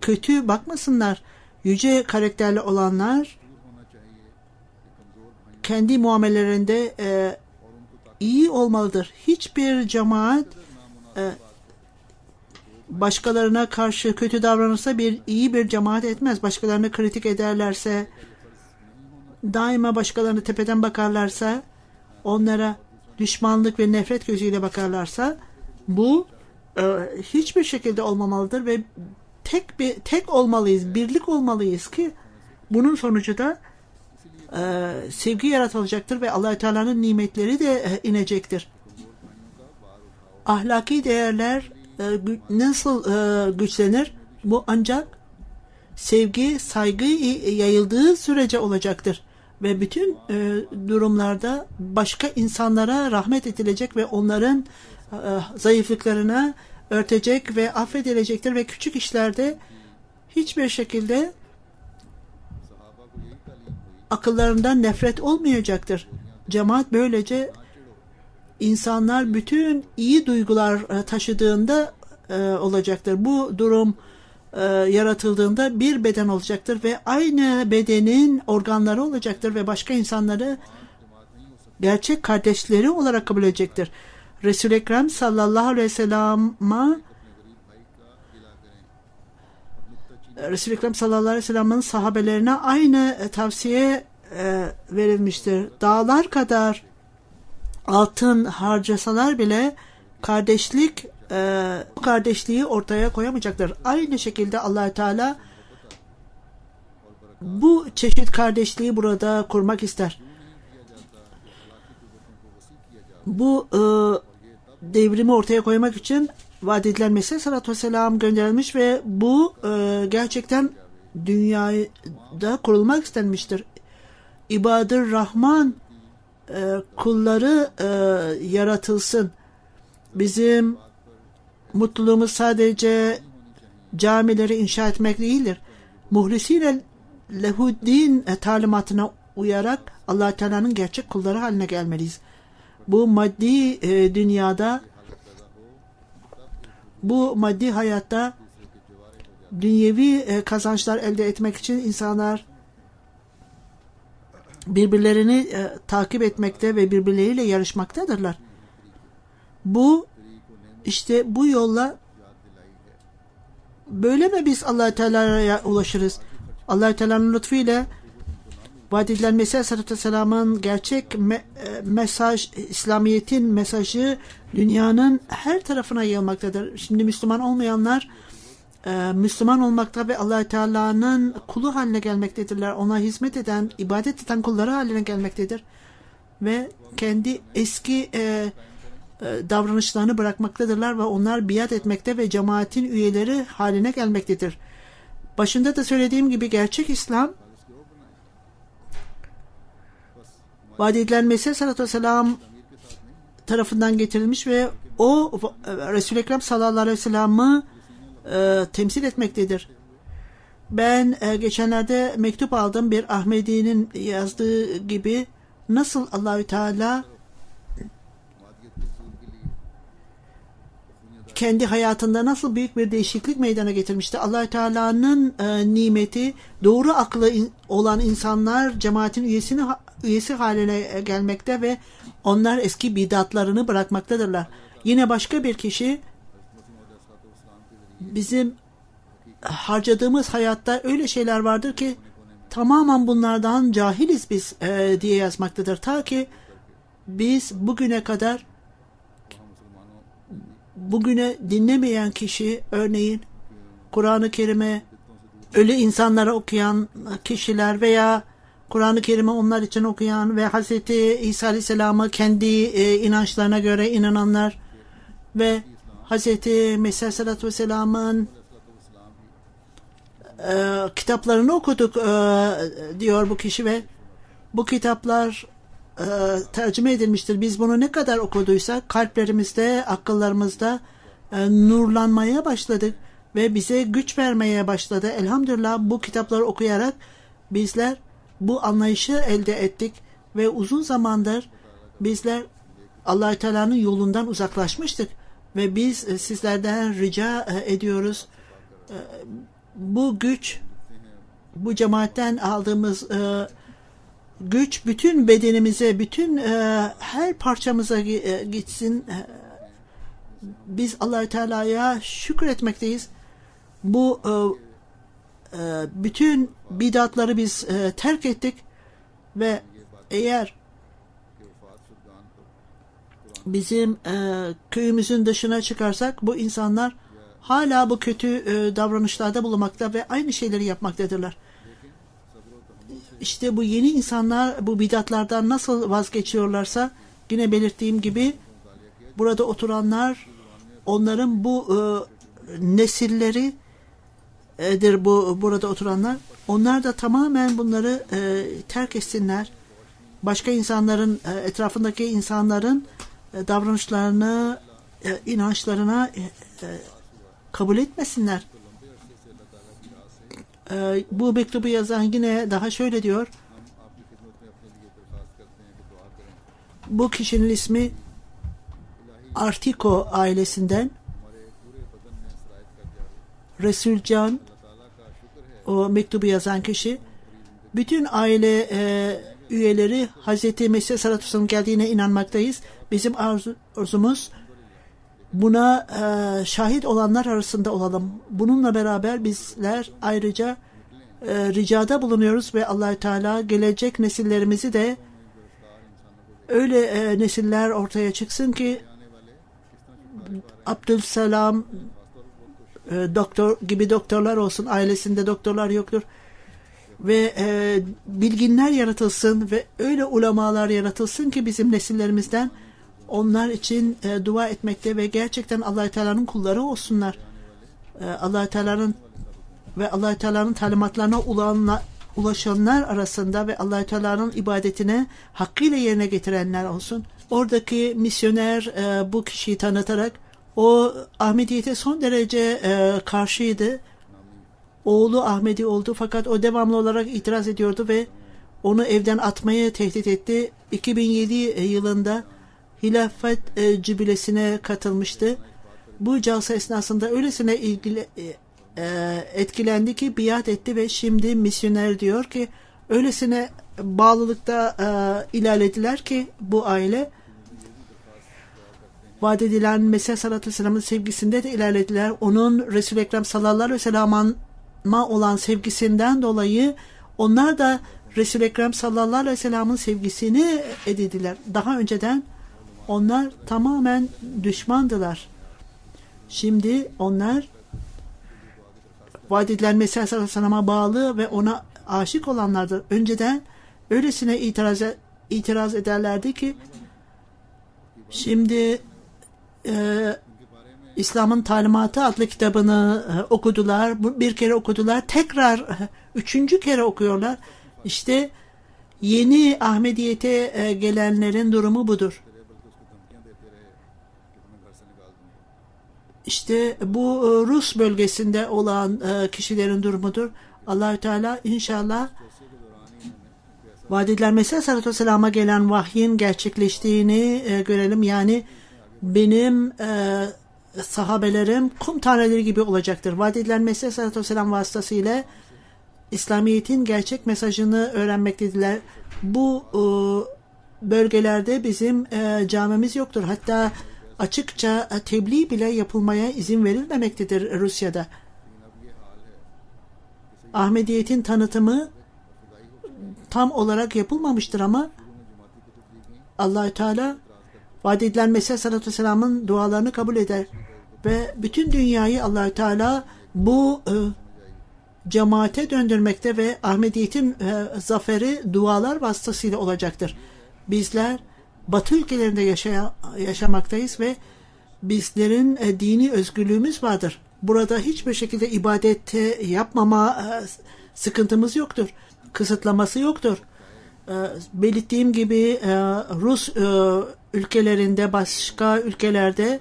B: kötü bakmasınlar. Yüce karakterli olanlar kendi muamelelerinde iyi olmalıdır. Hiçbir cemaat başkalarına karşı kötü davranırsa iyi bir cemaat etmez. Başkalarını kritik ederlerse, daima başkalarını tepeden bakarlarsa, onlara düşmanlık ve nefret gözüyle bakarlarsa, bu hiçbir şekilde olmamalıdır ve tek olmalıyız, birlik olmalıyız ki bunun sonucu da sevgi yaratılacaktır ve Allah-u Teala'nın nimetleri de inecektir. Ahlaki değerler nasıl güçlenir? Bu ancak sevgi, saygı yayıldığı sürece olacaktır. Ve bütün durumlarda başka insanlara rahmet edilecek ve onların zayıflıklarına örtecek ve affedilecektir ve küçük işlerde hiçbir şekilde akıllarından nefret olmayacaktır. Cemaat böylece insanlar bütün iyi duygular taşıdığında olacaktır. Bu durum yaratıldığında bir beden olacaktır ve aynı bedenin organları olacaktır ve başka insanları gerçek kardeşleri olarak kabul edecektir. Resul-i Ekrem sallallahu aleyhi ve sellem'in sahabelerine aynı tavsiye verilmiştir. Dağlar kadar altın harcasalar bile kardeşliği ortaya koyamayacaktır. Aynı şekilde Allah-u Teala bu çeşit kardeşliği burada kurmak ister. Bu devrimi ortaya koymak için vaat edilen Mesih sallallahu aleyhi ve sellem gönderilmiş ve bu gerçekten dünyada kurulmak istenmiştir. İbadır Rahman kulları yaratılsın. Bizim mutluluğumuz sadece camileri inşa etmek değildir. Muhlisine lehuddin talimatına uyarak Allah-u Teala'nın gerçek kulları haline gelmeliyiz. Bu maddi dünyada, bu maddi hayatta dünyevi kazançlar elde etmek için insanlar birbirlerini takip etmekte ve birbirleriyle yarışmaktadırlar. Bu yolla böyle mi biz Allah-u Teala'ya ulaşırız? Allah-u Teala'nın lütfuyla vaat edilen Mesih Aleyhisselam'ın gerçek mesaj, İslamiyet'in mesajı dünyanın her tarafına yayılmaktadır. Şimdi Müslüman olmayanlar Müslüman olmakta ve Allah-u Teala'nın kulu haline gelmektedirler. Ona hizmet eden, ibadet eden kulları haline gelmektedir. Ve kendi eski davranışlarını bırakmaktadırlar ve onlar biat etmekte ve cemaatin üyeleri haline gelmektedir. Başında da söylediğim gibi gerçek İslam vaat edilen Mesih sallallahu aleyhi ve sellem tarafından getirilmiş ve o Resul-i Ekrem sallallahu aleyhi ve sellem'i temsil etmektedir. Ben geçenlerde mektup aldım, bir Ahmedi'nin yazdığı gibi nasıl Allah-u Teala kendi hayatında nasıl büyük bir değişiklik meydana getirmişti. Allah-u Teala'nın nimeti, doğru aklı olan insanlar cemaatin üyesi haline gelmekte ve onlar eski bidatlarını bırakmaktadırlar. Yine başka bir kişi bizim harcadığımız hayatta öyle şeyler vardır ki tamamen bunlardan cahiliz biz diye yazmaktadır. Ta ki biz bugüne kadar bugüne dinlemeyen kişi, örneğin Kur'an-ı Kerim'e ölü insanlara okuyan kişiler veya Kur'an-ı Kerim'i onlar için okuyan ve Hz. İsa Aleyhisselam'ı kendi inançlarına göre inananlar ve Hz. Mesih Sallallahu Vesselam'ın kitaplarını okuduk diyor bu kişi ve bu kitaplar tercüme edilmiştir. Biz bunu ne kadar okuduysak kalplerimizde, akıllarımızda nurlanmaya başladık ve bize güç vermeye başladı. Elhamdülillah bu kitapları okuyarak bizler bu anlayışı elde ettik ve uzun zamandır bizler Allah-u Teala'nın yolundan uzaklaşmıştık Ve biz sizlerden rica ediyoruz. Bu güç, bu cemaatten aldığımız güç bütün bedenimize, bütün her parçamıza gitsin. Biz Allah-u Teala'ya şükretmekteyiz. Bu bütün bidatları biz terk ettik ve eğer bizim köyümüzün dışına çıkarsak bu insanlar hala bu kötü davranışlarda bulunmakta ve aynı şeyleri yapmaktadırlar. İşte bu yeni insanlar bu bidatlardan nasıl vazgeçiyorlarsa yine belirttiğim gibi burada oturanlar onların bu nesilleridir burada oturanlar. Onlar da tamamen bunları terk etsinler. Başka insanların etrafındaki insanların davranışlarını, inançlarına kabul etmesinler. Bu mektubu yazan yine daha şöyle diyor. Bu kişinin ismi Artiko ailesinden Resul Can, o mektubu yazan kişi. Bütün aile üyeleri Hazreti Mesih sallallahu aleyhi ve sellem geldiğine inanmaktayız. Bizim arzumuz buna şahit olanlar arasında olalım. Bununla beraber bizler ayrıca ricada bulunuyoruz ve Allah-u Teala gelecek nesillerimizi de öyle nesiller ortaya çıksın ki Abdülselam doktor gibi doktorlar olsun, ailesinde doktorlar yoktur ve bilginler yaratılsın ve öyle ulemalar yaratılsın ki bizim nesillerimizden onlar için dua etmekte ve gerçekten Allah-u Teala'nın kulları olsunlar. Allah-u Teala'nın ve Allah-u Teala'nın talimatlarına ulaşanlar arasında ve Allah-u Teala'nın ibadetine hakkıyla yerine getirenler olsun. Oradaki misyoner bu kişiyi tanıtarak o Ahmediyete son derece karşıydı. Oğlu Ahmedi oldu fakat o devamlı olarak itiraz ediyordu ve onu evden atmayı tehdit etti. 2007 yılında hilafet jübilesine katılmıştı. Bu calsa esnasında öylesine etkilendi ki biat etti ve şimdi misyoner diyor ki öylesine bağlılıkta ilerlediler ki bu aile vaat edilen Mesih sallallahu aleyhi ve sellem'in sevgisinde de ilerlediler. Onun Resul-i Ekrem sallallahu aleyhi ve sellem'a olan sevgisinden dolayı onlar da Resul-i Ekrem sallallahu aleyhi ve sellem'in sevgisini edindiler. Daha önceden onlar tamamen düşmandılar. Şimdi onlar vaat edilen Mesih sallallahu aleyhi ve sellem'e bağlı ve ona aşık olanlardır. Önceden öylesine itiraz ederlerdi ki şimdi İslam'ın Talimatı adlı kitabını okudular. Bir kere okudular. Tekrar 3. kere okuyorlar. İşte yeni Ahmediyete gelenlerin durumu budur. İşte bu Rus bölgesinde olan kişilerin durumudur. Allah-u Teala inşallah vaat edilen Mesih sallallahu aleyhi ve sellem'e gelen vahyin gerçekleştiğini görelim. Yani benim sahabelerim kum taneleri gibi olacaktır. Vaat edilen Mesih sallallahu aleyhi ve sellem vasıtasıyla İslamiyet'in gerçek mesajını öğrenmektediler. Bu bölgelerde bizim camimiz yoktur. Hatta açıkça tebliğ bile yapılmaya izin verilmemektedir Rusya'da. Ahmediyet'in tanıtımı tam olarak yapılmamıştır ama Allah-u Teala vaat edilen Mesih sallallahu aleyhi ve sellem'in dualarını kabul eder ve bütün dünyayı Allah-u Teala bu cemaate döndürmekte ve Ahmediyet'in zaferi dualar vasıtasıyla olacaktır. Bizler Batı ülkelerinde yaşamaktayız ve bizlerin dini özgürlüğümüz vardır. Burada hiçbir şekilde ibadet yapmama sıkıntımız yoktur. Kısıtlaması yoktur. Belirttiğim gibi Rus ülkelerinde, başka ülkelerde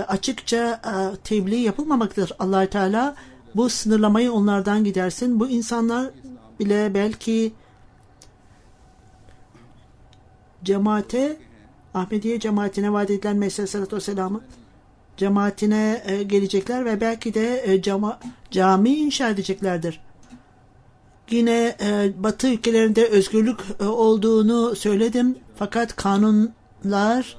B: açıkça tebliğ yapılmamaktadır. Allah-u Teala bu sınırlamayı onlardan gidersin. Bu insanlar bile belki cemaate, Ahmediye cemaatine vaat edilen Mesih sallallahu aleyhi ve sellem'i cemaatine gelecekler ve belki de cami inşa edeceklerdir. Yine Batı ülkelerinde özgürlük olduğunu söyledim. Fakat kanunlar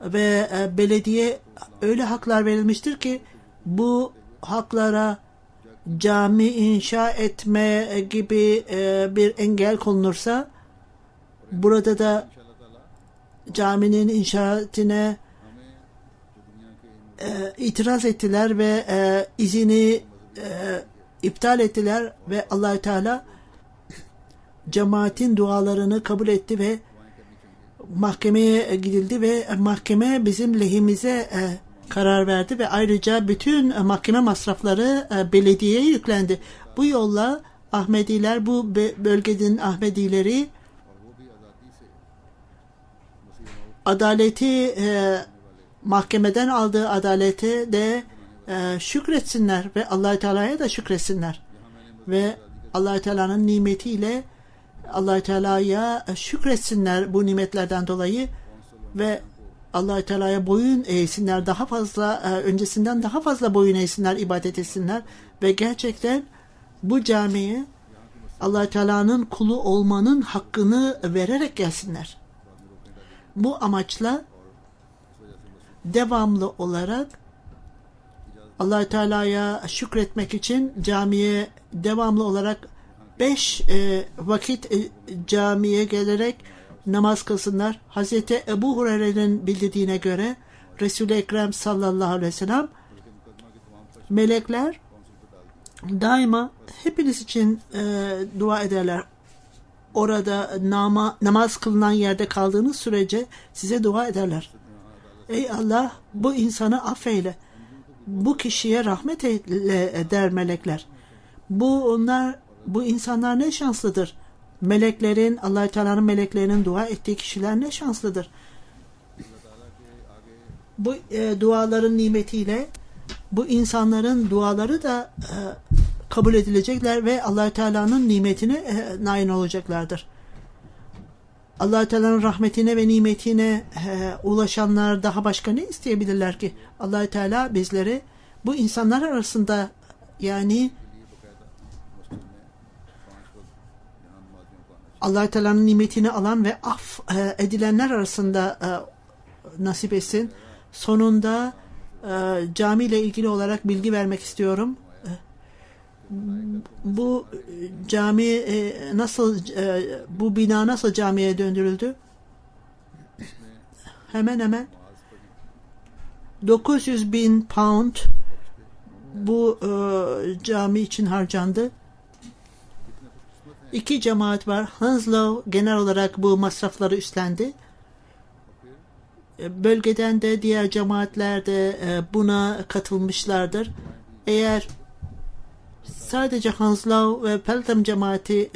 B: ve belediye öyle haklar verilmiştir ki bu haklara cami inşa etme gibi bir engel konulursa burada da caminin inşaatine itiraz ettiler ve izini iptal ettiler ve Allah-u Teala cemaatin dualarını kabul etti ve mahkemeye gidildi ve mahkeme bizim lehimize karar verdi ve ayrıca bütün mahkeme masrafları belediyeye yüklendi. Bu yolla Ahmediler, bu bölgenin Ahmedileri adaleti mahkemeden aldığı adalete de şükretsinler ve Allah-u Teala'ya da şükretsinler. Ve Allah-u Teala'nın nimetiyle Allah-u Teala'ya şükretsinler bu nimetlerden dolayı ve Allah-u Teala'ya boyun eğsinler, daha fazla öncesinden daha fazla boyun eğsinler, ibadet etsinler ve gerçekten bu camiye Allah-u Teala'nın kulu olmanın hakkını vererek gelsinler. Bu amaçla devamlı olarak Allah-u Teala'ya şükretmek için camiye devamlı olarak 5 vakit camiye gelerek namaz kılsınlar. Hazreti Ebu Hureyre'nin bildirdiğine göre Resul-i Ekrem sallallahu aleyhi ve sellem melekler daima hepiniz için dua ederler. Orada namaz kılınan yerde kaldığınız sürece size dua ederler. Ey Allah, bu insanı affeyle. Bu kişiye rahmet eyle der melekler. Bu insanlar ne şanslıdır. Meleklerin, Allah-u Teala'nın meleklerinin dua ettiği kişiler ne şanslıdır. Bu duaların nimetiyle bu insanların duaları da kabul edilecekler ve Allah-u Teala'nın nimetine nail olacaklardır. Allah-u Teala'nın rahmetine ve nimetine ulaşanlar daha başka ne isteyebilirler ki? Allah-u Teala bizleri bu insanlar arasında, yani Allah-u Teala'nın nimetini alan ve af edilenler arasında nasip etsin. Sonunda cami ile ilgili olarak bilgi vermek istiyorum. Bu cami bu bina nasıl camiye döndürüldü? Hemen 900.000 pound bu cami için harcandı. 2 cemaat var. Hounslow genel olarak bu masrafları üstlendi. Bölgeden de diğer cemaatler de buna katılmışlardır. Eğer sadece Hounslow ve Peltham cemaati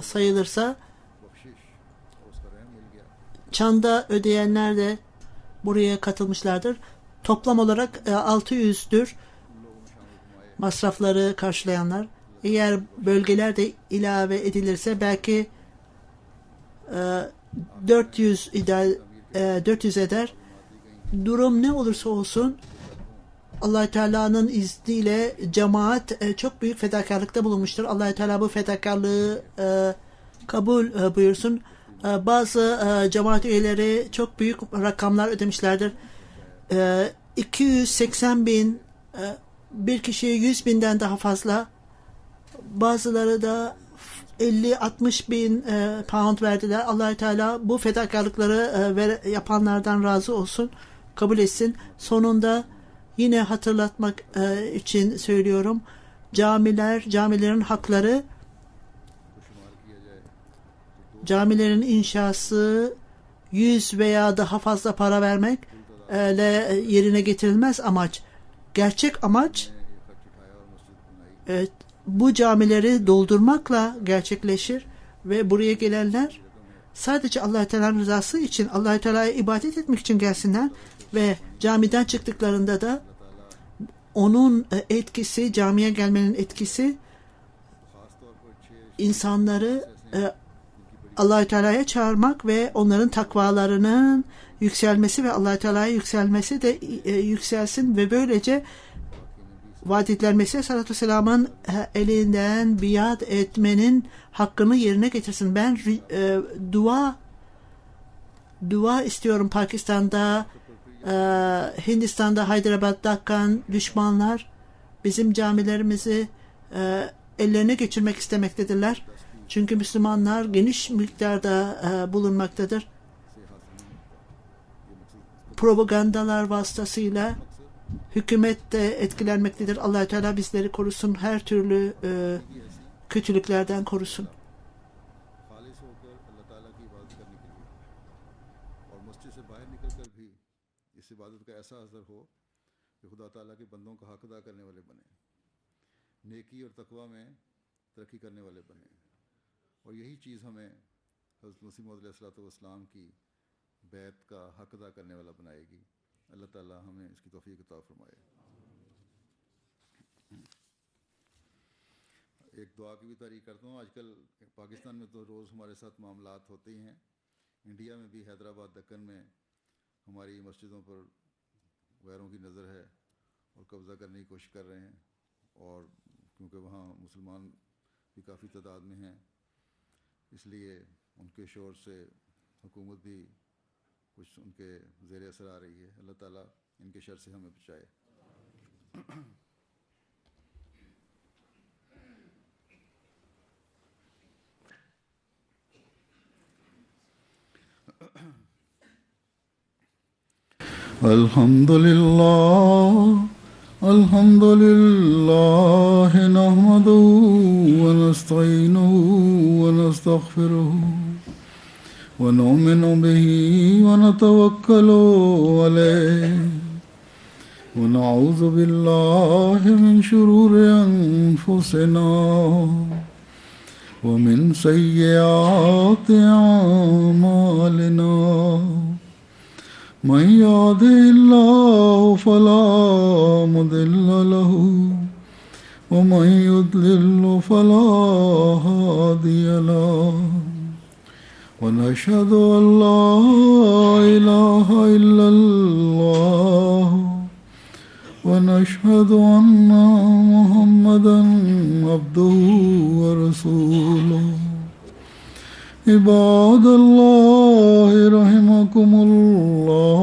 B: sayılırsa çanda ödeyenler de buraya katılmışlardır. Toplam olarak 600'dür masrafları karşılayanlar. Eğer bölgeler de ilave edilirse belki 400 eder. Durum ne olursa olsun Allah-u Teala'nın izniyle cemaat çok büyük fedakarlıkta bulunmuştur. Allah-u Teala bu fedakarlığı kabul buyursun. Bazı cemaat üyeleri çok büyük rakamlar ödemişlerdir. 280.000, bir kişiye 100.000'den daha fazla. Bazıları da 50-60.000 pound verdiler. Allah-u Teala bu fedakarlıkları yapanlardan razı olsun, kabul etsin. Sonunda yine hatırlatmak için söylüyorum. Camilerin hakları, camilerin inşası 100 veya daha fazla para vermekle yerine getirilmez amaç. Gerçek amaç bu camileri doldurmakla gerçekleşir ve buraya gelenler sadece Allah-u Teala'nın rızası için, Allah-u Teala'ya ibadet etmek için gelsinler ve camiden çıktıklarında da onun etkisi, camiye gelmenin etkisi insanları Allah-u Teala'ya çağırmak ve onların takvalarının yükselmesi ve Allah Teala'ya yükselmesi de yükselsin ve böylece vaat edilen Mesih Aleyhisselatü Vesselam'ın elinden biat etmenin hakkını yerine getirsin. Ben dua istiyorum. Pakistan'da, Hindistan'da, Hyderabad'dan düşmanlar bizim camilerimizi ellerine geçirmek istemektedirler. Çünkü Müslümanlar geniş miktarda bulunmaktadır. Propagandalar vasıtasıyla hükümet de etkilenmektedir. Allah-u Teala bizleri korusun. Her türlü kötülüklerden korusun.
A: नेकी और तकवा में तरक्की करने वाले बने और यही चीज़ हमें हज़रत मसीह मौऊद अलैहिस्सलाम की बैत का हक अदा करने वाला बनाएगी। अल्लाह ताला हमें इसकी तौफीक अता फरमाए। एक दुआ की भी तारीफ़ करता हूँ। आजकल पाकिस्तान में तो रोज़ हमारे साथ मामलात होते ही हैं। इंडिया में भी हैदराबाद दक्कन में हमारी मस्जिदों पर गैरों की नज़र है और कब्ज़ा करने की कोशिश कर रहे हैं और क्योंकि वहाँ मुसलमान भी काफ़ी तादाद में हैं इसलिए उनके शोर से हुकूमत भी कुछ उनके ज़ेर असर आ रही है। अल्लाह ताला इनके शर से हमें बचाए। अल्हम्दुलिल्लाह नहमदुहु व नस्तईनुहु व नस्तगफिरुहु व नुमिनु बिही व नतवक्कलु अलैहि व नऊज़ु बिल्लाहि मिन शुरूरि अनफुसिना व मिन सय्यिआति अमालिना मन यहदिहिल्लाहु फला मुदिल्ल लहु व मन युद्लिल्हु फला हादिय लहु व नशहदु अन ला इलाहा इल्लल्लाह व नशहदु अन्ना मुहम्मदन अब्दुहु व रसूलुहु। इबादल्लाह रहमकुमुल्लाह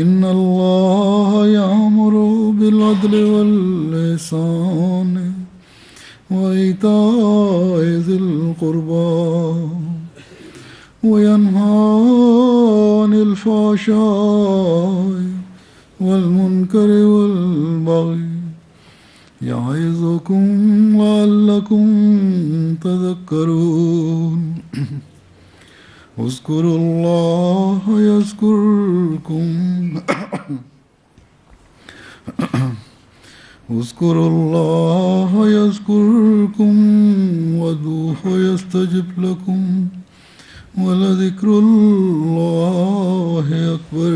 A: इन्नल्लाह यअमुरु बिल अदलि वल इहसान व इताइ ज़िल क़ुरबा व यन्हा अनिल फ़हशाइ वल मुनकरि वल बग़य यअज़ुकुम लअल्लकुम तज़क्करून। उज़्कुरुल्लाह यज़्कुरकुम उज़्कुरुल्लाह यज़्कुरकुम वदूहु यस्तजिब लकुम व लज़िक्रुल्लाहि अकबर।